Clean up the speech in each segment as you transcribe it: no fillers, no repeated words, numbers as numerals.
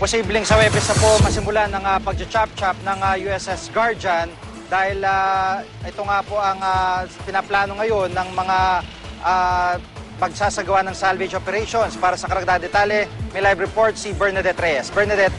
Posibleng sa Huwebes na po masimulan ng pag-chop-chop ng USS Guardian dahil ito nga po ang pinaplano ngayon ng mga pagsasagawa ng salvage operations. Para sa karagdagang detalye, may live report si Bernadette Reyes. Bernadette.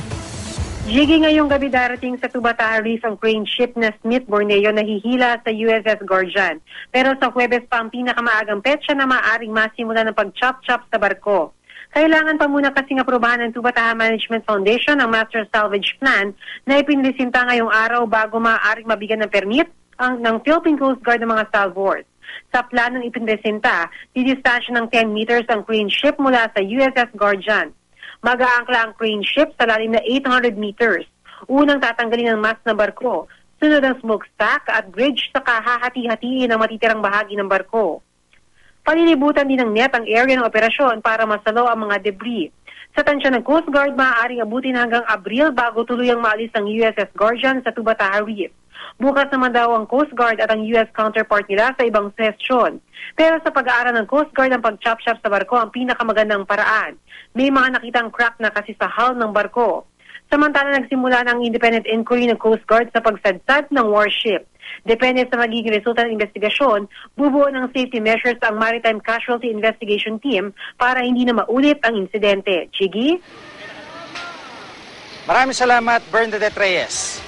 Jiggy, ngayong gabi darating sa Tubataha Reef ang crane ship na Smith Borneo na hihila sa USS Guardian. Pero sa Huwebes pa ang pinakamaagang petsa na maaaring masimula ng pag-chop-chop sa barko. Kailangan pa muna kasing aprobahan ng Tubataha Management Foundation ang Master Salvage Plan na ipinilisinta ngayong araw bago maaaring mabigyan ng permit ng Philippine Coast Guard ng mga salvors. Sa planong ipinilisinta, didistansya ng 10 meters ang crane ship mula sa USS Guardian. Mag-aangkla ang crane ship sa lalim na 800 meters. Unang tatanggalin ang mast ng barko, sunod ang smokestack at bridge sa kahahati-hatiin ang matitirang bahagi ng barko. Palilibutan din ng net ang area ng operasyon para masalo ang mga debris. Sa tansya ng Coast Guard, maaaring abutin hanggang Abril bago tuluyang maalis ang USS Guardian sa Tubataha Reef. Bukas naman daw ang Coast Guard at ang US counterpart nila sa ibang sesyon. Pero sa pag-aaral ng Coast Guard ang pag-chop-chop sa barko ang pinakamagandang paraan. May mga nakitang crack na kasi sa hull ng barko. Samantala nagsimula ng independent inquiry ng Coast Guard sa pagsadsad ng warship. Depende sa magiging resulta ng investigasyon, bubuo ng safety measures ang Maritime Casualty Investigation Team para hindi na maulit ang insidente. Chigi? Maraming salamat, Bernadette Reyes.